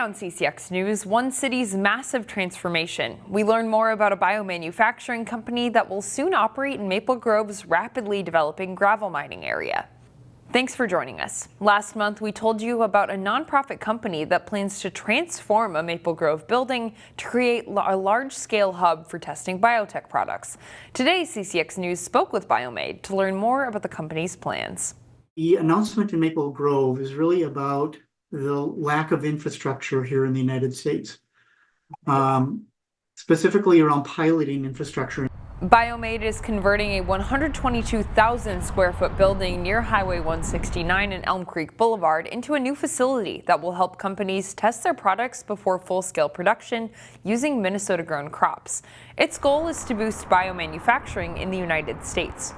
on CCX News, one city's massive transformation. We learn more about a biomanufacturing company that will soon operate in Maple Grove's rapidly developing gravel mining area. Thanks for joining us. Last month, we told you about a nonprofit company that plans to transform a Maple Grove building to create a large-scale hub for testing biotech products. Today, CCX News spoke with Biomade to learn more about the company's plans. The announcement in Maple Grove is really about the lack of infrastructure here in the United States, specifically around piloting infrastructure. Biomade is converting a 122,000 square foot building near Highway 169 and Elm Creek Boulevard into a new facility that will help companies test their products before full-scale production using Minnesota-grown crops. Its goal is to boost biomanufacturing in the United States.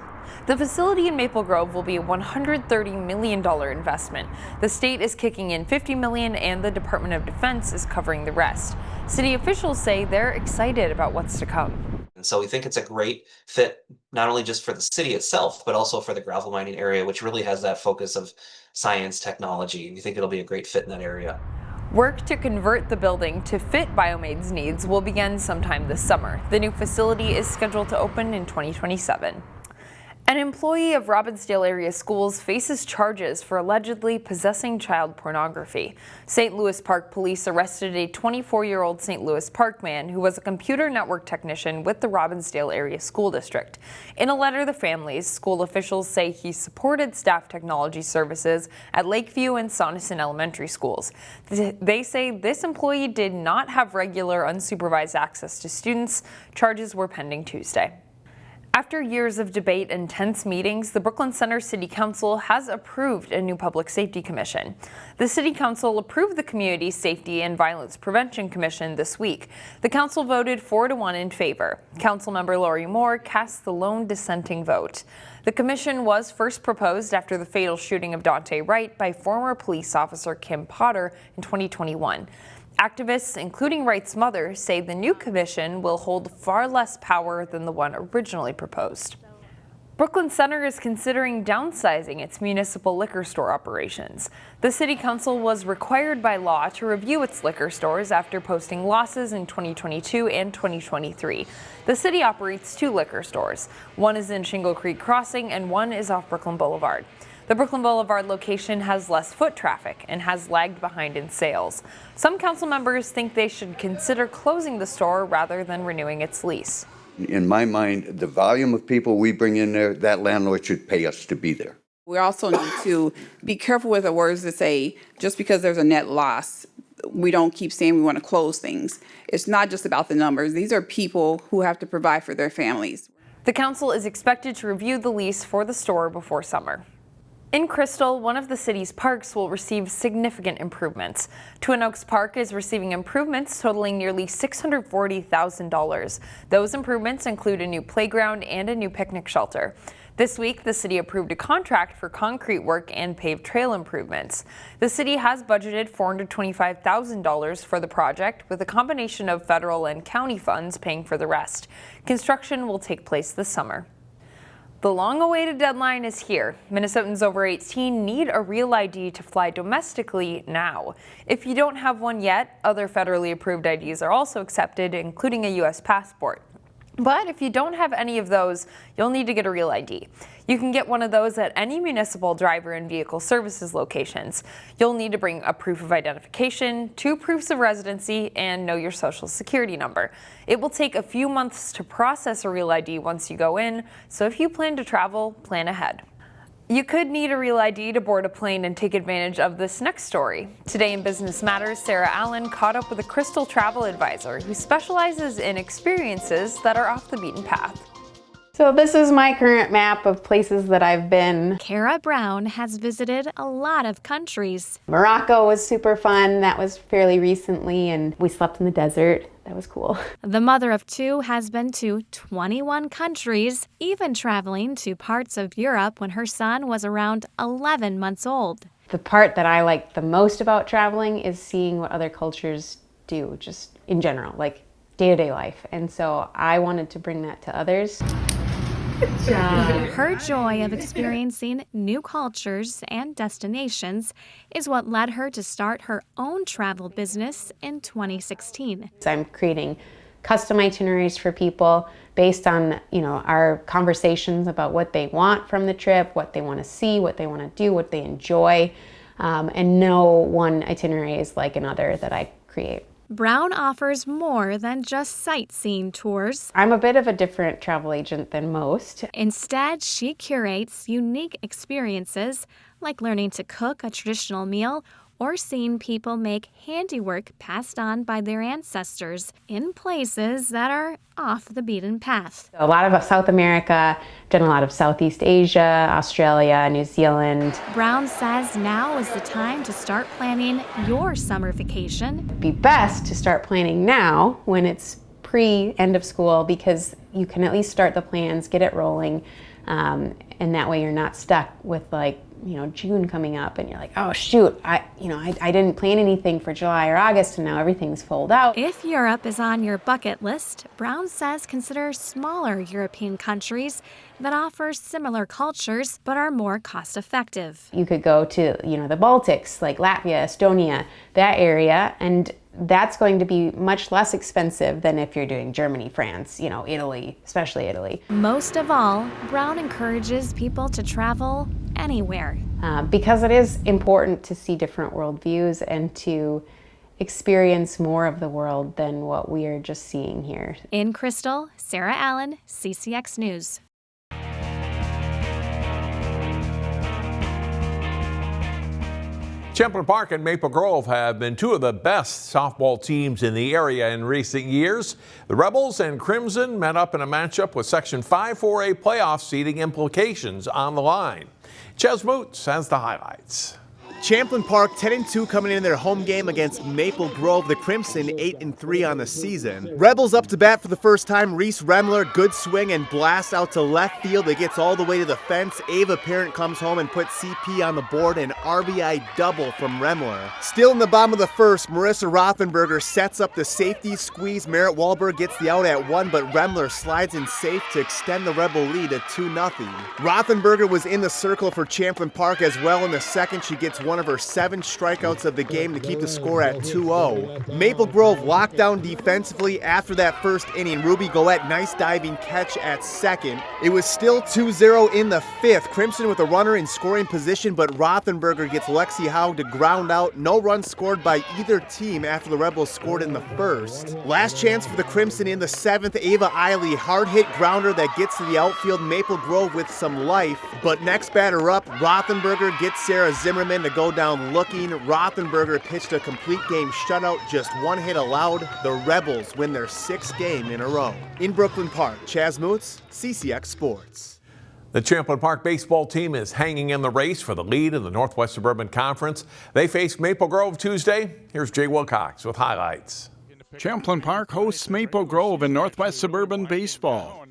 The facility in Maple Grove will be a $130 million investment. The state is kicking in $50 million and the Department of Defense is covering the rest. City officials say they're excited about what's to come. And so we think it's a great fit, not only just for the city itself, but also for the gravel mining area, which really has that focus of science, technology. We think it'll be a great fit in that area. Work to convert the building to fit Biomade's needs will begin sometime this summer. The new facility is scheduled to open in 2027. An employee of Robbinsdale area schools faces charges for allegedly possessing child pornography. St. Louis Park police arrested a 24-year-old St. Louis Park man who was a computer network technician with the Robbinsdale area school district. In a letter to families, school officials say he supported staff technology services at Lakeview and Sonneson elementary schools. They say this employee did not have regular unsupervised access to students. Charges were pending Tuesday. After years of debate and tense meetings, the Brooklyn Center City Council has approved a new Public Safety Commission. The City Council approved the Community Safety and Violence Prevention Commission this week. The council voted 4-1 in favor. Councilmember Lori Moore cast the lone dissenting vote. The commission was first proposed after the fatal shooting of Daunte Wright by former police officer Kim Potter in 2021. Activists, including Wright's mother, say the new commission will hold far less power than the one originally proposed. Brooklyn Center is considering downsizing its municipal liquor store operations. The City Council was required by law to review its liquor stores after posting losses in 2022 and 2023. The city operates 2 liquor stores. One is in Shingle Creek Crossing and one is off Brooklyn Boulevard. The Brooklyn Boulevard location has less foot traffic and has lagged behind in sales. Some council members think they should consider closing the store rather than renewing its lease. In my mind, the volume of people we bring in there, that landlord should pay us to be there. We also need to be careful with the words that say, just because there's a net loss, we don't keep saying we want to close things. It's not just about the numbers. These are people who have to provide for their families. The council is expected to review the lease for the store before summer. In Crystal, one of the city's parks will receive significant improvements. Twin Oaks Park is receiving improvements totaling nearly $640,000. Those improvements include a new playground and a new picnic shelter. This week, the city approved a contract for concrete work and paved trail improvements. The city has budgeted $425,000 for the project, with a combination of federal and county funds paying for the rest. Construction will take place this summer. The long-awaited deadline is here. Minnesotans over 18 need a real ID to fly domestically now. If you don't have one yet, other federally approved IDs are also accepted, including a U.S. passport. But if you don't have any of those, you'll need to get a real ID. You can get one of those at any municipal driver and vehicle services locations. You'll need to bring a proof of identification, 2 proofs of residency, and know your social security number. It will take a few months to process a real ID once you go in, so if you plan to travel, plan ahead. You could need a real ID to board a plane and take advantage of this next story. Today in Business Matters, Sarah Allen caught up with a Crystal travel advisor who specializes in experiences that are off the beaten path. So this is my current map of places that I've been. Kara Brown has visited a lot of countries. Morocco was super fun. That was fairly recently, and we slept in the desert. That was cool. The mother of 2 has been to 21 countries, even traveling to parts of Europe when her son was around 11 months old. The part that I like the most about traveling is seeing what other cultures do, just in general, like day-to-day life. And so I wanted to bring that to others. Her joy of experiencing new cultures and destinations is what led her to start her own travel business in 2016. So I'm creating custom itineraries for people based on, our conversations about what they want from the trip, what they want to see, what they want to do, what they enjoy, and no one itinerary is like another that I create. Brown offers more than just sightseeing tours. I'm a bit of a different travel agent than most. Instead, she curates unique experiences like learning to cook a traditional meal or seeing people make handiwork passed on by their ancestors in places that are off the beaten path. A lot of South America, done a lot of Southeast Asia, Australia, New Zealand. Brown says now is the time to start planning your summer vacation. It'd be best to start planning now when it's pre-end of school, because you can at least start the plans, get it rolling, and that way you're not stuck with June coming up and you're like, oh shoot, I didn't plan anything for July or August and now everything's full out. If Europe is on your bucket list, Brown says consider smaller European countries that offer similar cultures but are more cost effective. You could go to, the Baltics, like Latvia, Estonia, that area, and that's going to be much less expensive than if you're doing Germany, France, Italy, especially Italy. Most of all, Brown encourages people to travel anywhere. Because it is important to see different worldviews and to experience more of the world than what we are just seeing here. In Crystal, Sarah Allen, CCX News. Champlin Park and Maple Grove have been two of the best softball teams in the area in recent years. The Rebels and Crimson met up in a matchup with Section 5-4A playoff seeding implications on the line. Ches Moots has the highlights. Champlin Park 10-2 coming in their home game against Maple Grove. The Crimson 8-3 on the season. Rebels up to bat for the first time. Reese Remler, good swing and blast out to left field. It gets all the way to the fence. Ava Parent comes home and puts CP on the board. An RBI double from Remler. Still in the bottom of the first, Marissa Rothenberger sets up the safety squeeze. Merritt Wahlberg gets the out at 1, but Remler slides in safe to extend the Rebel lead to 2-0. Rothenberger was in the circle for Champlin Park as well in the second. She gets one of her 7 strikeouts of the game to keep the score at 2-0. Maple Grove locked down defensively after that first inning. Ruby Goette, nice diving catch at second. It was still 2-0 in the 5th. Crimson with a runner in scoring position, but Rothenberger gets Lexi Haug to ground out. No runs scored by either team after the Rebels scored in the first. Last chance for the Crimson in the 7th. Ava Eiley, hard hit grounder that gets to the outfield. Maple Grove with some life, but next batter up, Rothenberger gets Sarah Zimmerman to go down looking. Rothenberger pitched a complete game shutout, just 1 hit allowed. The Rebels win their 6th game in a row. In Brooklyn Park, Chaz Moots, CCX Sports. The Champlin Park baseball team is hanging in the race for the lead in the Northwest Suburban Conference. They face Maple Grove Tuesday. Here's Jay Wilcox with highlights. Champlin Park hosts Maple Grove in Northwest Suburban baseball.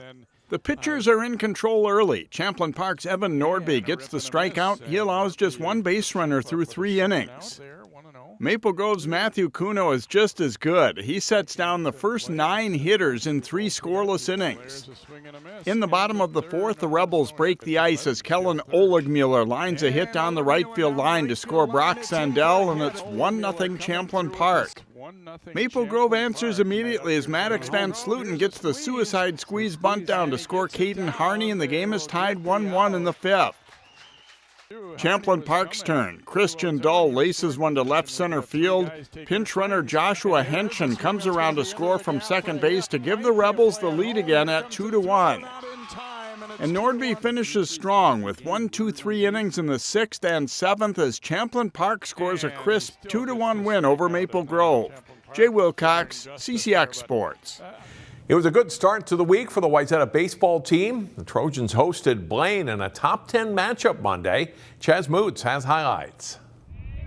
The pitchers are in control early. Champlin Park's Evan Nordby gets the strikeout. He allows just 1 base runner through 3 innings. Maple Grove's Matthew Cuno is just as good. He sets down the first 9 hitters in 3 scoreless innings. In the bottom of the 4th, the Rebels break the ice as Kellen Oligmuller lines a hit down the right field line to score Brock Sandell, and it's 1-0 Champlin Park. Maple Grove answers immediately as Maddox Van Sluten gets the suicide squeeze bunt down to score Caden Harney, and the game is tied 1-1 in the 5th. Champlin Park's turn. Christian Dull laces one to left center field. Pinch runner Joshua Henshin comes around to score from second base to give the Rebels the lead again at 2-1. And Nordby finishes strong with 1, 2, 3 innings in the 6th and 7th as Champlin Park scores a crisp 2-1 win over Maple Grove. Jay Wilcox, CCX Sports. It was a good start to the week for the Wayzata baseball team. The Trojans hosted Blaine in a top 10 matchup Monday. Chaz Moots has highlights.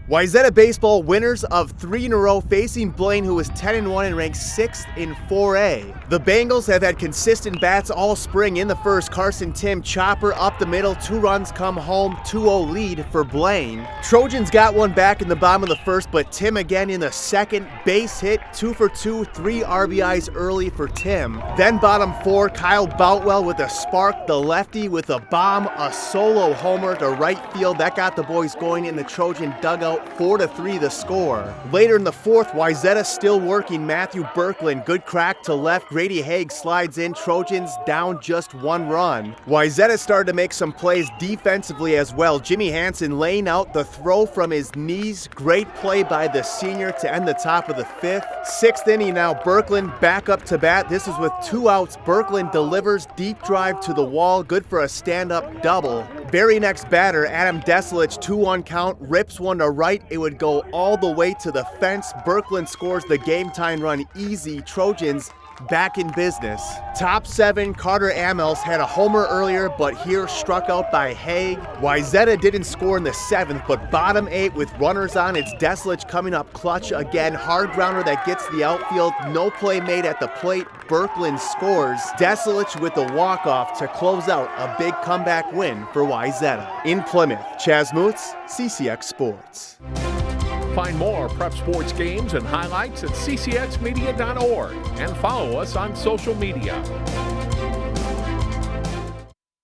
Wayzata baseball winners of 3 in a row, facing Blaine, who was 10-1 and ranked 6th in 4A. The Bengals have had consistent bats all spring. In the first, Carson Tim chopper up the middle, 2 runs come home, 2-0 lead for Blaine. Trojans got one back in the bottom of the first, but Tim again in the second, base hit, 2 for 2, 3 RBIs early for Tim. Then bottom 4, Kyle Boutwell with a spark, the lefty with a bomb, a solo homer to right field. That got the boys going in the Trojan dugout. 4-3 the score. Later in the fourth, Wayzata still working. Matthew Berkland, good crack to left. Grady Haig slides in. Trojans down just 1 run. Wayzata started to make some plays defensively as well. Jimmy Hansen laying out the throw from his knees. Great play by the senior to end the top of the 5th. 6th inning now, Berkland back up to bat. This is with 2 outs. Berkland delivers deep drive to the wall. Good for a stand-up double. Very next batter, Adam Deselich, 2-1 count, rips one to right. It would go all the way to the fence. Berkland scores the game-time run easy. Trojans back in business. Top 7, Carter Amels had a homer earlier, but here struck out by Haig. Wayzata didn't score in the 7th, but bottom 8 with runners on. It's Deselich coming up clutch again. Hard grounder that gets the outfield. No play made at the plate. Berkland scores. Deselich with the walk-off to close out a big comeback win for Wayzata. In Plymouth, Chaz Moots, CCX Sports. Find more prep sports games and highlights at ccxmedia.org and follow us on social media.